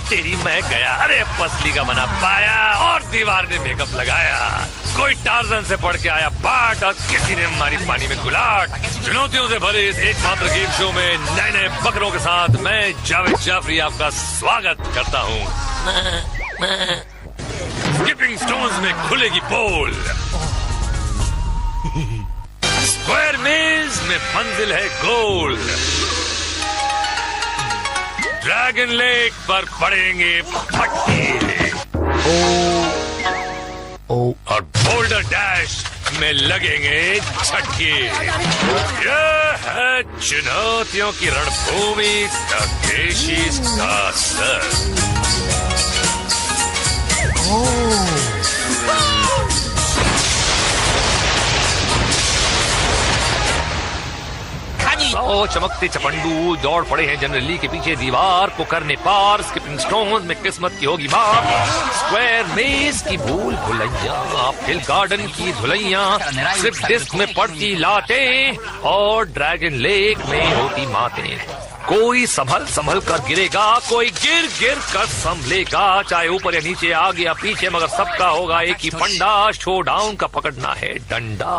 तेरी मैं गया। अरे पसली का मना पाया और दीवार ने मेकअप लगाया। कोई टार्जन से पढ़ के आया पाठ और किसी ने मारी पानी में गुलाट। चुनौतियों से भरे इस एकमात्र गेम शो में नए नए बकरों के साथ मैं जावेद जाफरी आपका स्वागत करता हूँ। स्किपिंग स्टोन्स में खुलेगी पोल, स्क्वायर मेज में मंजिल है गोल, ड्रैगन लेक पर पड़ेंगे पट्टे और बोल्डर डैश में लगेंगे झटके। यह है चुनौतियों की रणभूमि तकेशी का सर। चमकते चपंडू दौड़ पड़े हैं जनरली के पीछे, दीवार को करने पार। स्किपिंग स्टोन्स में किस्मत की होगी मार, स्क्वायर मेज की भूल भुलैया, हिल गार्डन की धुलैया, सिर्फ डिस्क में पड़ती लाटें और ड्रैगन लेक में होती मातें। कोई संभल संभल कर गिरेगा, कोई गिर गिर कर संभलेगा, चाहे ऊपर या नीचे आगे या पीछे, मगर सबका होगा एक ही फंडा, शो डाउन का पकड़ना है डंडा,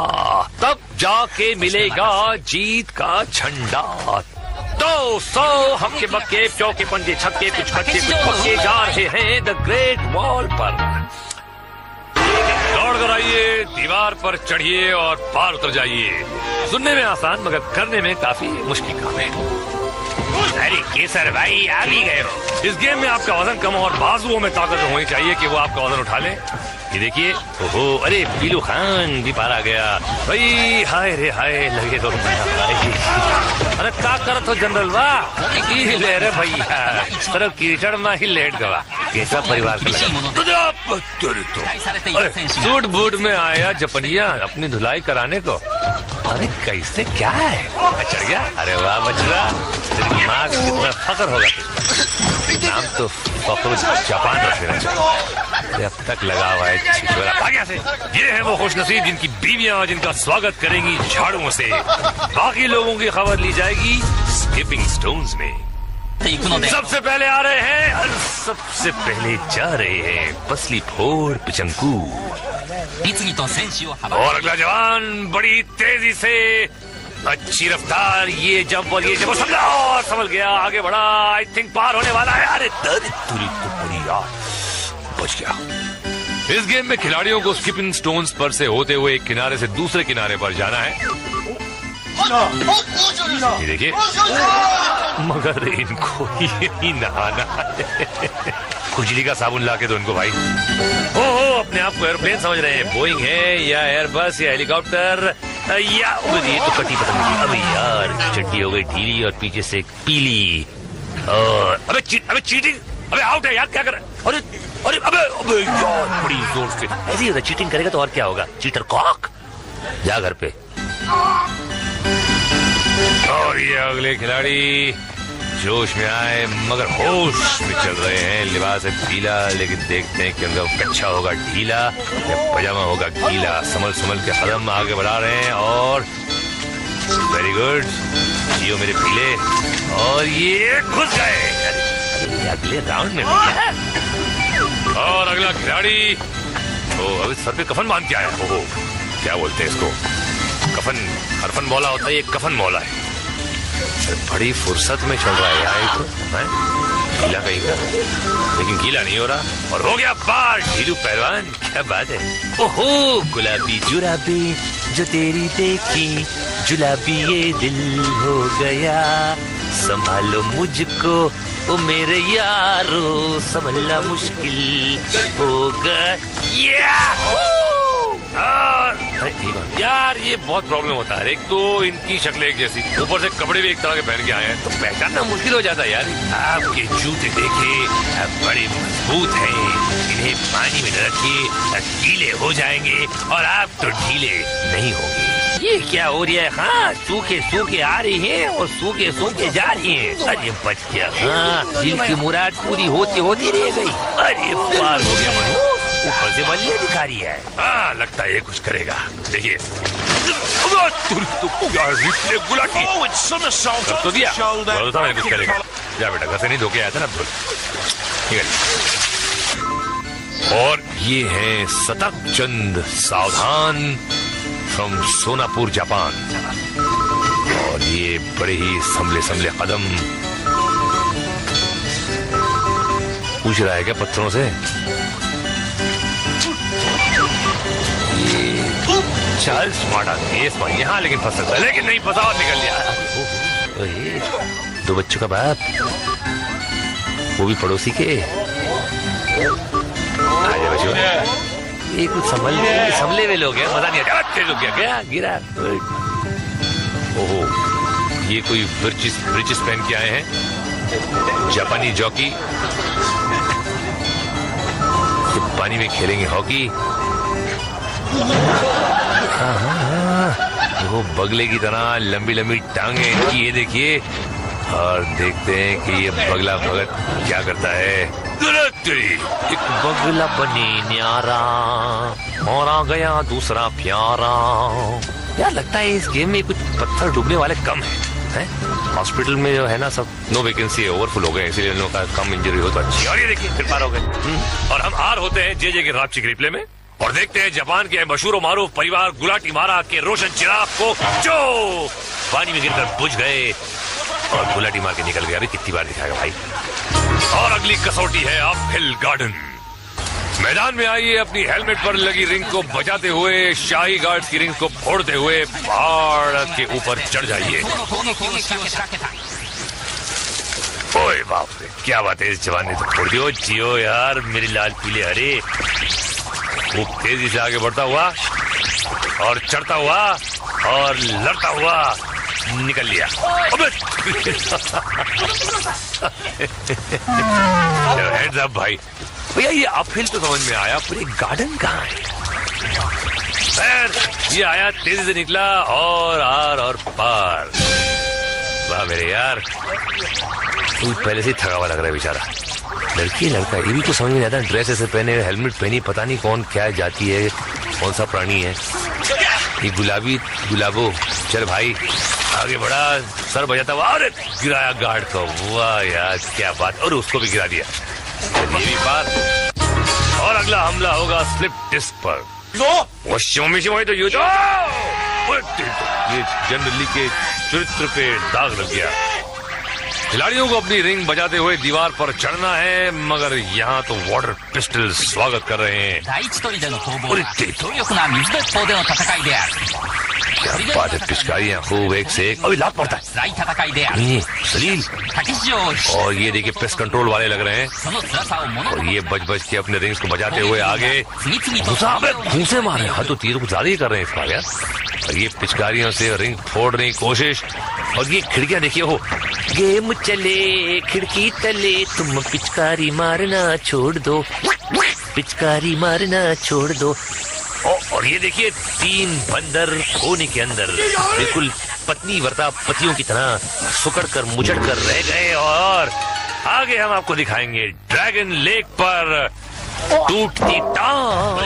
तब जाके मिलेगा जीत का झंडा। 200 हक्के बक्के चौके पंजे छक्के, कुछ कच्चे कुछ पक्के जा रहे हैं द ग्रेट वॉल पर। दौड़ कर आइए, दीवार पर चढ़िए और पार उतर जाइए। सुनने में आसान मगर करने में काफी मुश्किल काम है। अरे केसर भाई आ भी गए हो। इस गेम में आपका वजन कम और बाजुओं में ताकत होनी चाहिए कि वो आपका वजन उठा ले। ये देखिए, ओहो, अरे पीलू खान भी पार आ गया भाई। हाय रे हाय लगे तो अरे का करत हो जनरल वाह ले रे भैया, तरफ कीचड़ में ही लेट गवा। कैसा परिवार अरे सूट बूट में आया जपनिया अपनी धुलाई कराने को। अरे कैसे क्या है, चढ़ गया। अरे वाह बचरा, तेरी दिमाग कितना फकर होगा। नाम तो फकर जापान रख देना, अब तक लगा हुआ है छिछोरा। आगे से ये है वो खुशनसीब जिनकी बीवियां जिनका स्वागत करेंगी झाड़ुओं से। बाकी लोगों की खबर ली जाएगी स्किपिंग स्टोन्स में। सबसे पहले आ रहे हैं और सबसे पहले जा रहे हैं पसली फोड़ पिचंकू। और अगला जवान बड़ी तेजी से, अच्छी रफ्तार, ये जंप और ये जंप, संभल गया, आगे बढ़ा। आई थिंक पार होने वाला है। अरे तुरी तो पूरी यार बच गया। इस गेम में खिलाड़ियों को स्किपिंग स्टोन्स पर से होते हुए एक किनारे से दूसरे किनारे पर जाना है। ये देखिए, मगर इनको ही नहाना है। खुजली का साबुन लाके दो इनको भाई। ओहो, अपने आप को एयरप्लेन समझ रहे हैं। बोइंग है या एयरबस या हेलीकॉप्टर या ये तो कटी पतंग की। अबे यार चड्डी हो गई ढीली और पीछे से पीली। अबे चीटिंग, अबे आउट है यार, क्या कर रहा है? अबे यार बड़ी जोर से ऐसे ही होता, चीटिंग करेगा तो और क्या होगा, चीटर कॉक। जा घर पे। और ये अगले खिलाड़ी जोश में आए मगर होश में चल रहे हैं। लिबास है पीला लेकिन देखते हैं कि उनका कच्चा होगा ढीला या पजामा होगा गीला। संभल संभल के कदम आगे बढ़ा रहे हैं और वेरी गुड, जियो मेरे पीले। और ये घुस गए अगले राउंड में। और अगला खिलाड़ी, अभी सर पे कफन बांध के आया। ओहो, क्या बोलते हैं इसको, कफन, हरफन मौला होता है, ये कफन मौला है। बड़ी फुर्सत में चल रहा है यार, तो गीला कहीं का, लेकिन गीला नहीं हो रहा। और हो गया पार ढीलू पहलवान, क्या बात है। ओहो, गुलाबी जुराबी जो तेरी देखी, जुलाबी ये दिल हो गया, संभालो मुझको ओ मेरे यारो, संभलना मुश्किल होगा। यार ये बहुत प्रॉब्लम होता है। एक तो इनकी शक्ल एक जैसी, ऊपर से कपड़े भी एक तरह के पहन के आए हैं, तो पहचानना मुश्किल हो जाता है यार। आपके जूते देखे, बड़े मजबूत हैं, इन्हें पानी में रखिए, गीले हो जाएंगे और आप तो ढीले नहीं होंगे। ये क्या हो रहा है? हाँ, सूखे सूखे आ रही हैं और सूखे सूखे जा रही हैं। अरे बच गया। हाँ, दिल की मुराद पूरी होती होती रह गई। अरे पार हो गया मनु, ऊपर से बल्ले दिखा रही है। हाँ, लगता है ये कुछ करेगा। देखिए तो दिया, तो था मैं कुछ करेगा। जा बेटा, घर से नहीं धोके आया था ना, निकल। और ये हैं सतक चंद सावधान फ्रॉम सोनापुर जापान, और ये बड़े ही संभले संभले कदम। पूछ रहा है क्या पत्थरों से? चल स्मार्ट आदमी, यहाँ लेकिन फंस सकता है, लेकिन नहीं फंसा और निकल गया। दो बच्चों का बाप, वो भी पड़ोसी के। आजा बच्चों, ये कुछ संभले हुए लोग हैं, मजा नहीं आता। तेज हो गया क्या? गिरा। ओहो, ये कोई ब्रिटिश पहन के आए हैं, जापानी जॉकी। पानी में खेलेंगे हॉकी। वो बगले की तरह लंबी लंबी टांगे इनकी, ये देखिए। और देखते हैं कि ये बगला भगत क्या करता है। एक बगला बनी न्यारा और आ गया दूसरा प्यारा। यार लगता है इस गेम में कुछ पत्थर डूबने वाले कम है। हॉस्पिटल में जो है ना, सब नो वैकेंसी है, ओवरफुल हो गए, इसीलिए लोगों का कम इंजरी हो तो अच्छी। और ये देखिए फिर पार हो गए। और हम आर होते हैं जे के रापची रिप्ले में, और देखते हैं जापान के मशहूर और मारूफ परिवार गुलाटीमारा के रोशन चिराग को, जो पानी में गिरकर बुझ गए और गुलाटी मार के निकल गया। अभी कितनी बार दिखाएगा भाई। और अगली कसौटी है अपहिल गार्डन। मैदान में आइए, अपनी हेलमेट पर लगी रिंग को बजाते हुए, शाही गार्ड्स की रिंग को फोड़ते हुए पहाड़ के ऊपर चढ़ जाइए। ओए बाप रे, क्या बात है, इस जवान ने तो फोड़ दियो। जियो यार मेरी लाल पीले हरे। वो तेजी से आगे बढ़ता हुआ और चढ़ता हुआ और लड़ता हुआ निकल लिया। हेड्स अप भाई। भैया ये अपहिल तो समझ में आया, पर गार्डन कहाँ है? खैर ये आया, तेजी से निकला और आर और पार। वाह मेरे यार, तू पहले से थका हुआ लग रहा है बेचारा। लड़की लड़का ये भी तो समझ में नहीं आता। ड्रेस ऐसे पहने, हेलमेट पहनी, पता नहीं कौन क्या जाती है, कौन सा प्राणी है ये। गुलाबो चल भाई आगे बढ़ा, सर बजाता हुआ और गिराया गार्ड को। वाह यार क्या बात, और उसको भी गिरा दिया। ये भी पार। और अगला हमला होगा स्लिप डिस्क पर। तो ये जनरली के चरित्र पे दाग लग गया। खिलाड़ियों को अपनी रिंग बजाते हुए दीवार पर चढ़ना है, मगर यहाँ तो वाटर पिस्टल स्वागत कर रहे हैं। क्या बात है, पिचकारियां खूब एक से एक। अभी लात पड़ता है सलील। और ये देखिए पेस्ट कंट्रोल वाले लग रहे हैं, और ये बच के अपने रिंग्स को बजाते हुए आगे घूंसे मारे। हाँ तो तीर को ज्यादा ही कर रहे हैं इस बार यार। और ये पिचकारियों से रिंग फोड़ने की कोशिश। और ये खिड़कियां देखिए, हो गेम चले खिड़की तले, तुम पिचकारी मारना छोड़ दो, पिचकारी मारना छोड़ दो। और ये देखिए 3 बंदर कोने के अंदर बिल्कुल पत्नी वर्ता पतियों की तरह सुकड़ कर मुचड़ कर रह गए। और आगे हम आपको दिखाएंगे ड्रैगन लेक पर टूटती टांग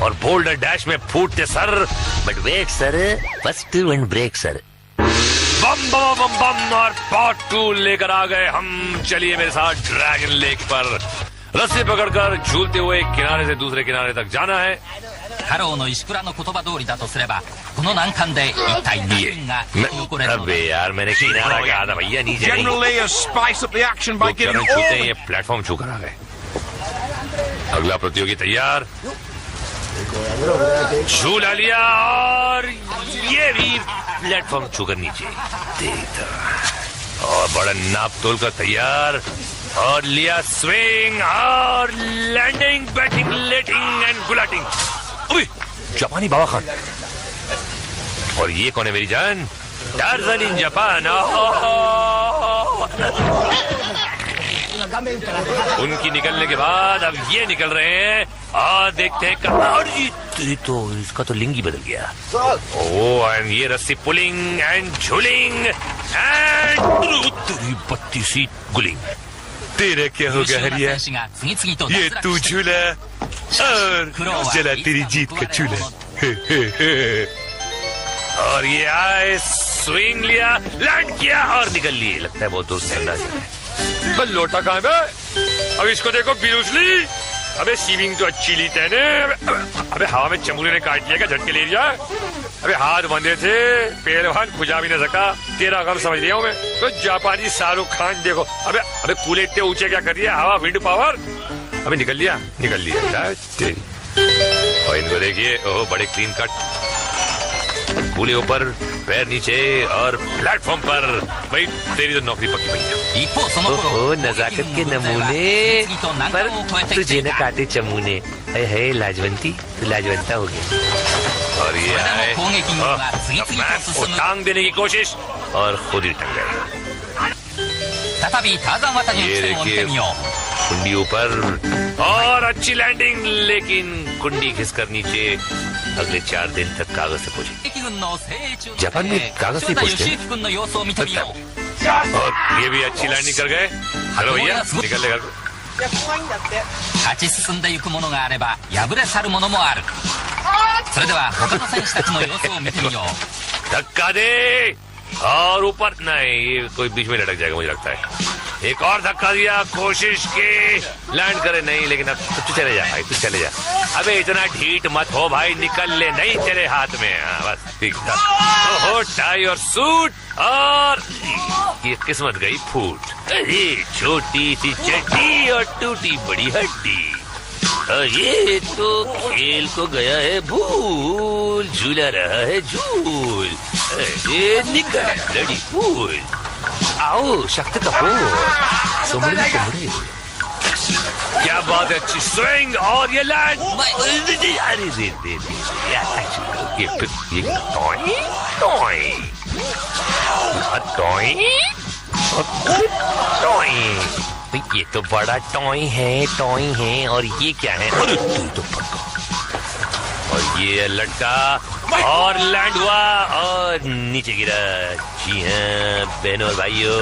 और बोल्डर डैश में फूटते sir. But wait sir, first and break sir. बम बम बम बम और पार्ट 2 लेकर आ गए हम। चलिए मेरे साथ ड्रैगन लेक पर। रस्सी पकड़कर झूलते हुए किनारे से दूसरे किनारे तक जाना है। अबे यार मैंने किनारा कहा था भैया, नीचे नहीं। छूते हैं, ये प्लेटफॉर्म छू कर आ गए। अगला प्रतियोगी तैयार, झूला लिया और ये भी प्लेटफॉर्म छूकर नीचे। और बड़ा नाप तोल कर तैयार, और लिया स्विंग और लैंडिंग, बैटिंग, लेटिंग एंड गुलाटिंग। जापानी बाबा खान। और ये कौन है मेरी जान? Tarzan in Japan. उनकी निकलने के बाद अब ये निकल रहे हैं, और देखते हैं कहाँ। तो इसका तो लिंग ही बदल गया। ओह, एंड ये रस्सी पुलिंग एंड झूलिंग एंड बत्ती सी गुलिंग। तेरा क्या हो गया हरिया? ये तू झूला और जला तेरी जीत का चूल्हा। और ये आए स्विंग लिया, लैंड किया और निकल लिए। लगता है बहुत दूर से ठंडा है। लोटा कहाँ है? अब इसको देखो ब्रूस-ली। अबे स्विमिंग तो अच्छी ली तेने। अबे हवा में चमूरे ने काट लिया क्या? झटके ले लिया। अबे हाथ बंधे थे, पहलवान खुजा भी न सका। तेरा गम समझ लिया हूँ मैं। तो जापानी शाहरुख खान देखो। अबे कूले इतने ऊंचे क्या कर रही है? हवा, विंड पावर। अबे निकल लिया। और इनको देखिए, ओह बड़े क्लीन कट। कूले ऊपर, पैर नीचे और प्लेटफॉर्म पर। भाई तेरी तो नौकरी पक्की भैया। ओह नजाकत के नमूने, पर तुझे न काटे चमूने। है लाजवंती, तो लाजवंता हो गया। और ये आए, टांग देने की कोशिश और खुद ही टंग गए। ये देखिए कुंडी ऊपर और अच्छी लैंडिंग, लेकिन कुंडी खिसकर नीचे। अगले 4 दिन तक कागज से पहुंचे। जापान में कागज से पहुंचते। और ये भी अच्छी लैंडिंग कर गए। हेलो भैया, निकल ले घर को। 勝ち進んでいくものがあれば敗れ去るものもある。それでは他の選手たちの様子を見てみよう。 धक्का दे और ऊपर। नहीं, ये कोई बीच में लटक जाएगा मुझे लगता है। एक और धक्का दिया, कोशिश की लैंड करे, नहीं। लेकिन अब तू चले जा भाई, तू चले जा। अबे इतना ढीठ मत हो भाई, निकल ले। नहीं चले हाथ में। हाँ बस ठीक था। ओहो टाई और सूट, और ये किस्मत गई फूट। अरे छोटी सी चड्डी और टूटी बड़ी हड्डी। ये तो खेल को गया है भूल, झूला रहा है झूल। ये निकल लड़ी फूल। आओ शक्ति कपूर, सुमड़ी सुमड़ी। क्या बात है, अच्छी स्विंग और ये लैंड। अरे दे ये टॉय टॉय टॉय टॉय। ये तो बड़ा टॉय है। और ये क्या है? अरे तू तो पक्का। और ये लटका और लैंड हुआ और नीचे गिरा। जी हाँ बहनों और भाइयों,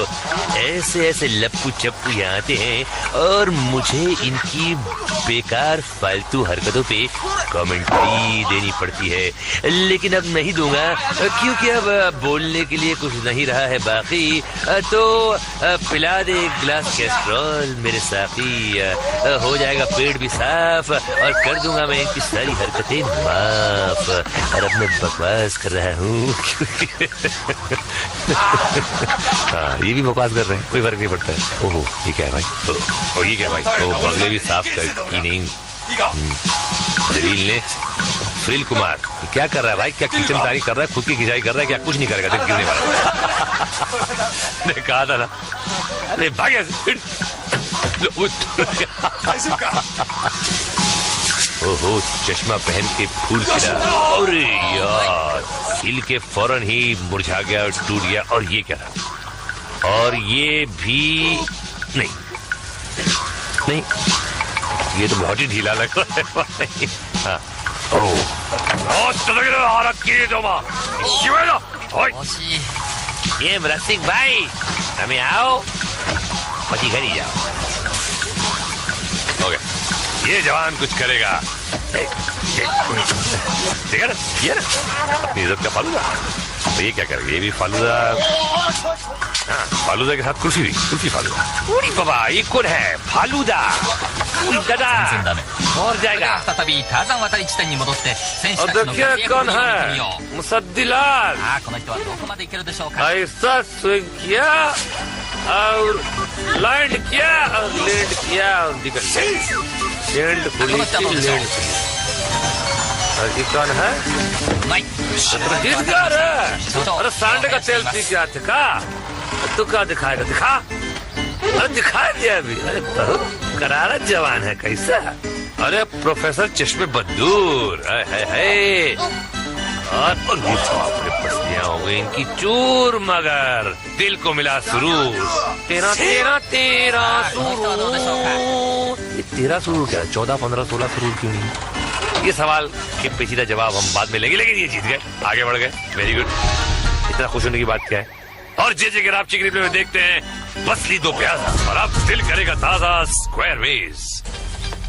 ऐसे ऐसे लप्पू चप्पू यहाँ आते हैं और मुझे इनकी बेकार फालतू हरकतों पे कमेंट्री देनी पड़ती है। लेकिन अब नहीं दूंगा, क्योंकि अब बोलने के लिए कुछ नहीं रहा है बाकी। तो पिला दे एक गिलास कैस्ट्रॉल मेरे साथी, हो जाएगा पेट भी साफ और कर दूंगा मैं इनकी सारी हरकतें माफ। और अब मैं बकवास कर रहा हूँ। हाँ ये भी बकवास कर रहे हैं, कोई फर्क नहीं पड़ता है। ओहो ये क्या है भाई? ओ ये क्या भाई? ओ बगले भी साफ कर की नहीं। जलील ने सुनील कुमार क्या कर रहा है भाई? क्या किचन तारी कर रहा है? खुद की खिंचाई कर रहा है क्या? कुछ नहीं करेगा, गिरने वाला। मैं कहा था ना। अरे भाग्य ओहो चश्मा पहन के फूल खिला। अरे यार खिल के फौरन ही मुरझा गया और टूट गया। और ये क्या था? और ये भी नहीं, ये तो बहुत ही ढीला लग रहा है भाई। हाँ ये रसिक भाई हमें आओ, पति घर ही जाओ। हो गया, ये जवान कुछ करेगा। ठीक है ना, ये ना अपनी इज्जत का फालूदा। तो ये क्या करेगा? ये भी फालूदा। हाँ फालूदा के साथ कुर्सी भी, कुर्सी फालूदा। पूरी बाबा ये कौन है? फालूदा दादा और जाएगा। और देखिए कौन है? मुसद्दिलाल। ऐसा स्विंग किया और लैंड किया और लैंड किया और निकल लैंड खुली थी लैंड। और ये कौन है? गीतकार है। अरे सांडे का तेल पी क्या था? तू क्या दिखाएगा? दिखा। अरे दिखा दिया अभी। अरे बहुत करारा जवान है कैसा। अरे प्रोफेसर चश्मे बदूर है। और पसलियां हो गई इनकी चूर, मगर दिल को मिला सुरूर। तेरा तेरा तेरा सुरूर। ये तेरा सुरूर क्या? 14, 15, 16 सुरूर क्यों नहीं? ये सवाल के पेचीदा जवाब हम बाद में लेंगे, लेकिन ये जीत गए, आगे बढ़ गए। Very good. इतना खुश होने की बात क्या है? और जे गिराप चिकरी में देखते हैं पसली दो प्याजा और अब दिल करेगा ताजा स्क्वायर मेज।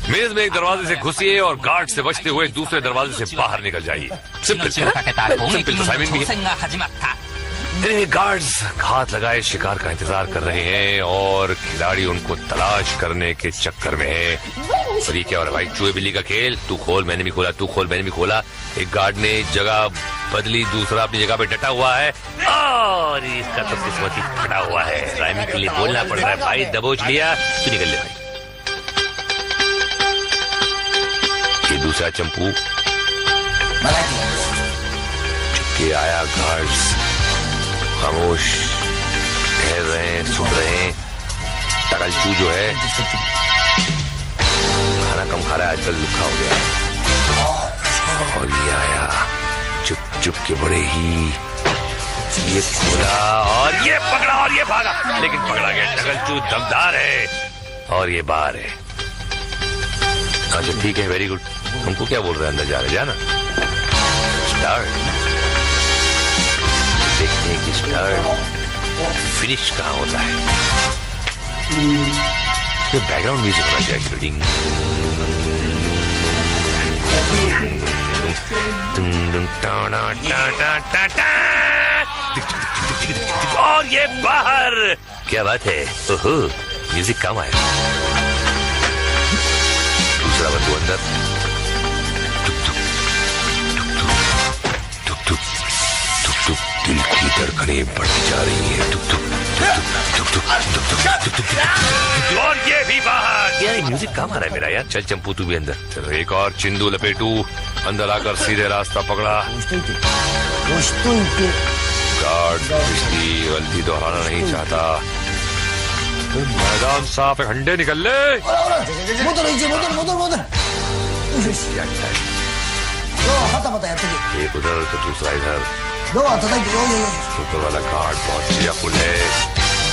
मेज में एक दरवाजे से घुसिए और गार्ड से बचते हुए दूसरे दरवाजे से बाहर निकल जाइए। सिंपल असाइनमेंट भी है। गार्ड्स घात लगाए शिकार का इंतजार कर रहे हैं और खिलाड़ी उनको तलाश करने के चक्कर में है। और ये क्या हो रहा है भाई? चूहे बिल्ली का खेल। तू खोल मैंने भी खोला, तू खोल मैंने भी खोला। एक गार्ड ने जगह बदली, दूसरा अपनी जगह पे डटा हुआ है और इसका तो किस्मत ही फटा हुआ है। राइमिंग के लिए बोलना पड़ रहा है भाई। दबोच लिया तू, निकल ले भाई। ये दूसरा चंपू चुपके आया। गार्ड्स खामोश ठहर रहे हैं, सुन रहे हैं। टकलचू जो है खाना कम खा रहा है आजकल, लुखा हो गया। और ये आया चुप चुप के बड़े ही, ये खोला और ये पकड़ा और ये भागा, लेकिन पकड़ा गया। टकलचू दमदार है और ये बाहर है। अच्छा ठीक है, वेरी गुड। हमको क्या बोल रहे हैं? अंदर जा रहे, जाना। स्टार्ट देखते हैं कि स्टार्ट फिनिश कहाँ होता है। ये बैकग्राउंड म्यूजिक होना चाहिए। और ये बाहर। क्या बात है? ओहो, म्यूजिक कम आया। दूसरा बंदू अंदर। दिल की धड़कनें बढ़ती जा रही है। और ये भी बाहर। यार म्यूजिक कम आ रहा है मेरा यार। चल चंपू तू भी अंदर। चलो एक और चिंदू लपेटू। अंदर आकर सीधे रास्ता पकड़ा। गार्ड पिछली गलती दोहराना नहीं चाहता। मैदान साफ है, खंडे निकल ले। एक उधर तो दूसरा इधर। ऊपर वाला गार्ड बहुत चिड़ियाफुल है,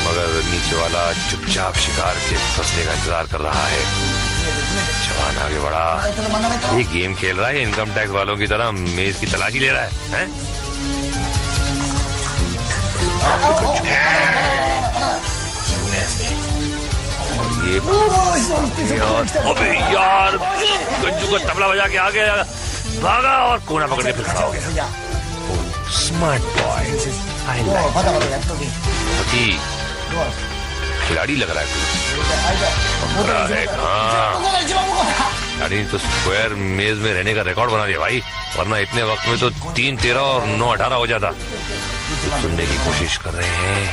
मगर नीचे वाला चुपचाप शिकार के फंसने का इंतजार कर रहा है। जवान आगे बढ़ा। ये गेम खेल रहा है इनकम टैक्स वालों की तरह, मेज की तलाशी ले रहा है, हैं? ये अबे यार, गंजू को तबला बजा के आगे भागा और कोना पकड़ के फिर खड़ा हो गया। Smart boy, I like. खिलाड़ी लग रहा है खिलाड़ी तो स्क्वायर मेज में रहने का रिकॉर्ड बना दिया भाई, वरना इतने वक्त में तो 3-13 और 9-18 हो जाता। सुनने की कोशिश कर रहे हैं।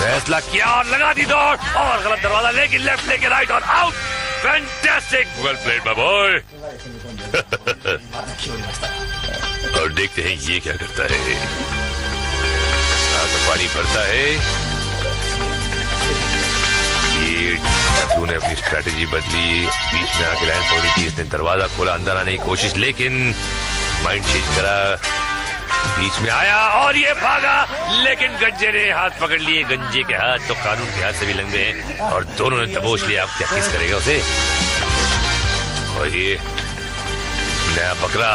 फैसला किया और लगा दी दौड़ और गलत दरवाजा, लेकिन लेफ्ट लेके राइट और out. Fantastic, well played my boy. और देखते हैं ये क्या करता है। तो पानी भरता है। ये तूने अपनी स्ट्रेटेजी बदली, बीच में आके लाइन तोड़ी थी, इसने दरवाजा खोला, अंदर आने की कोशिश, लेकिन माइंड चेंज करा, बीच में आया और ये भागा, लेकिन गंजे ने हाथ पकड़ लिए। गंजे के हाथ तो कानून के हाथ से भी लंबे हैं और दोनों ने दबोच लिया। अब क्या किस करेगा उसे? और ये नया बकरा,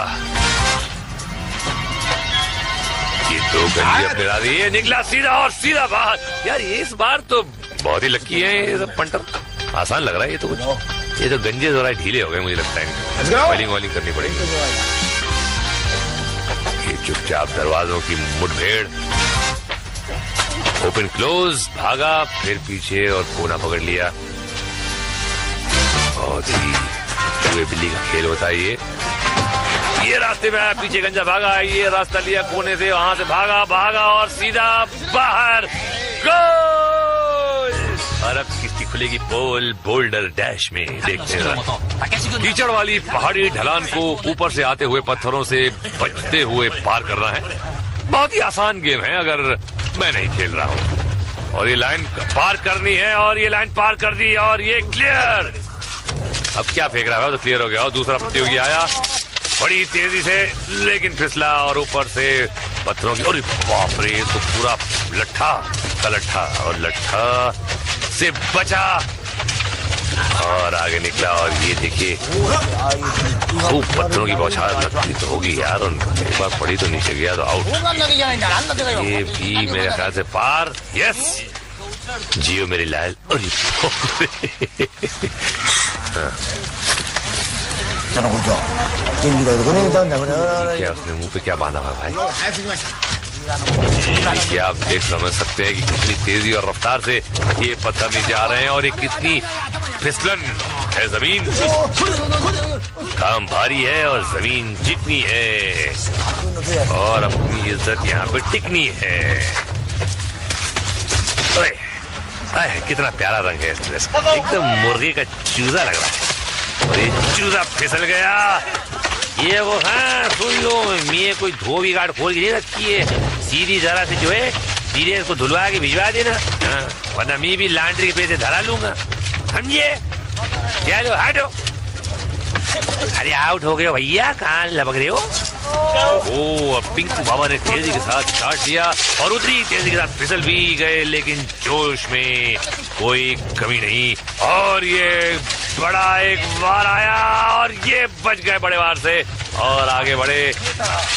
ये 2 गंजे अपने ला दिए, निकला सीधा और सीधा बाहर। यार ये इस बार तो बहुत ही लकी है ये सब पंटर। आसान लग रहा है ये तो कुछ। ये तो गंजे जरा ढीले हो गए मुझे लगता है, बॉलिंग करनी पड़ेगी। ये चुपचाप दरवाजों की मुठभेड़, ओपन क्लोज, भागा, फिर पीछे और कोना पकड़ लिया। बहुत ही चूहे बिल्ली का खेल होता है ये रास्ते में आया, पीछे गंजा भागा, ये रास्ता लिया कोने से, वहां से भागा और सीधा बाहर। गोल! और अब किसकी खुलेगी पोल बोल्डर डैश में। देखते हैं कीचड़ वाली पहाड़ी ढलान को ऊपर से आते हुए पत्थरों से बचते हुए पार करना है। बहुत ही आसान गेम है अगर मैं नहीं खेल रहा हूँ। और ये लाइन पार करनी है और ये लाइन पार कर दी और ये क्लियर। अब क्या फेंक रहा है? तो क्लियर हो गया। और दूसरा प्रतियोगी आया बड़ी तेजी से, लेकिन फिसला और ऊपर से पत्थरों की, और बाप रे, तो पूरा लट्ठा का लट्ठा, और लट्ठा से बचा और आगे निकला। और ये देखिए खूब पत्थरों की बौछार लगती तो होगी यार, और एक बार पड़ी तो नीचे गया तो आउट। ये भी मेरे ख्याल से पार। यस, जियो मेरी लाल। और 저는 그죠. 경기도 그런 일단 그래. क्या उसने मुंह पे क्या बांधा हुआ है भाई? देखिए, आप देख समझ सकते हैं कि कितनी तेजी और रफ्तार से ये पत्थर नीचे आ रहे हैं और ये कितनी फिसलन है जमीन। काम भारी है और जमीन चिकनी है और अपनी इज्जत यहाँ पे टिकनी है। ओए, कितना प्यारा रंग है इस ड्रेस का, एकदम मुर्गे का चूजा लग रहा है। और ये चूजा फिसल गया। ये वो, हाँ सुन लो, मैं कोई धोबी गाड़ खोल के नहीं रखी है, सीधी जरा से जो है सीधे इसको धुलवा के भिजवा देना, वरना मैं भी लॉन्ड्री के पैसे धरा लूंगा, समझे? चलो हटो। अरे आउट हो गए भैया, कहाँ लपक रहे हो? ओ, अब पिंकू बाबा ने तेजी के साथ काट दिया और उतरी तेजी के साथ फिसल भी गए, लेकिन जोश में कोई कमी नहीं। और ये बड़ा एक वार आया और ये बच गए बड़े वार से और आगे बढ़े।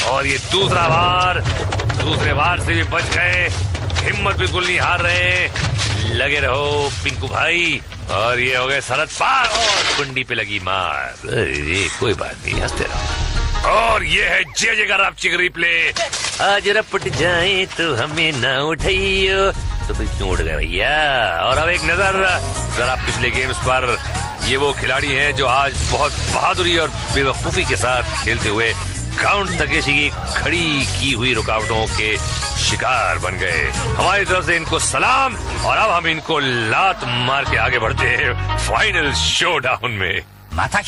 और ये दूसरा वार, दूसरे वार से भी बच गए। हिम्मत बिल्कुल नहीं हार रहे, लगे रहो पिंकू भाई। और ये हो गए सरहद पार और कुंडी पे लगी मार। कोई बात नहीं, हंसते रहो। और ये है जे का रपचिक रिप्ले। आज रपट जाए तो हमें ना उठाइयो, तो फिर क्यों उठ गए भैया? और अब एक नजर जरा पिछले गेम्स पर। ये वो खिलाड़ी हैं जो आज बहुत बहादुरी और बेवकूफी के साथ खेलते हुए काउंट तकेशी की खड़ी की हुई रुकावटों के शिकार बन गए। हमारी तरफ से इनको सलाम। और अब हम इनको लात मार के आगे बढ़ते हैं फाइनल शो डाउन में। माता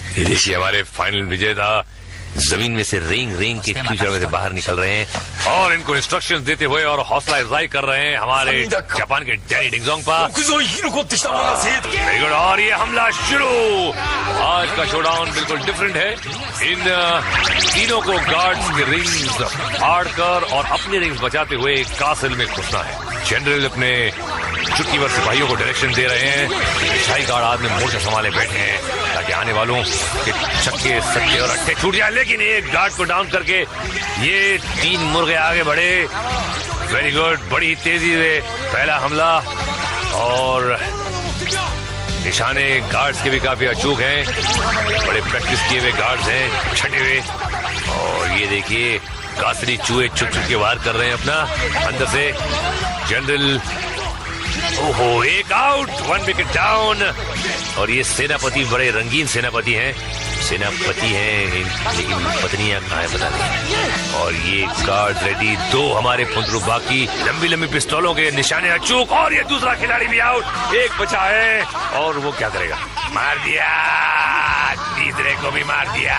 ये देखिए, हमारे फाइनल विजेता जमीन में से रेंग रेंग के कीचड़ में से बाहर निकल रहे हैं और इनको इंस्ट्रक्शंस देते हुए और हौसला अफजाई कर रहे हैं हमारे जापान के डैनी डिंगजोंगपा। Very good. और ये हमला शुरू। आज का शोडाउन बिल्कुल डिफरेंट है। इन तीनों को गार्ड्स के रिंग्स फाड़कर और अपने रिंग्स बचाते हुए कासिल में घुसना है। जनरल अपने चुटकीवर सिपाहियों को डायरेक्शन दे रहे हैं। शाही गार्ड आदमी मोर्चा संभाले बैठे हैं ताकि आने वालों के छक्के सक्के और अट्टे छूट जाए, लेकिन एक गार्ड को डाउन करके ये तीन मुर्गे आगे बढ़े। वेरी गुड, बड़ी तेजी से पहला हमला और निशाने गार्ड्स के भी काफी अचूक हैं, बड़े प्रैक्टिस किए हुए गार्ड्स हैं, छठे हुए। और ये देखिए, कासरी चूहे चुप चुप के वार कर रहे हैं अपना अंदर से। जनरल, ओहो, एक आउट, 1 विकेट डाउन। और ये सेनापति बड़े रंगीन सेनापति हैं, लेकिन पत्नियां कहाँ है पता नहीं। और ये गार्ड रेडी, 2 हमारे पुंतरू बाकी, लंबी लंबी पिस्तौलों के निशाने अचूक। और ये दूसरा खिलाड़ी भी आउट, एक बचा है और वो क्या करेगा? मार दिया, तीसरे को भी मार दिया।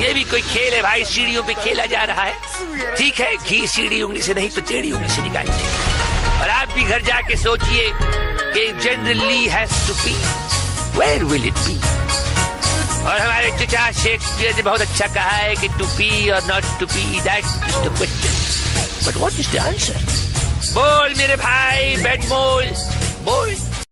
ये भी कोई खेल है भाई, सीढ़ियों पे खेला जा रहा है। ठीक है, घी सीढ़ी उंगली से नहीं तो टेढ़ी उंगली से निकालिए। और आप भी घर जाके सोचिए कि general Lee has to be, where will it be? और हमारे चचा शेक्सपियर ने बहुत अच्छा कहा है कि टू बी और not to be, that is the question, but what is the answer? बोल मेरे भाई, बैट बोल, बोल।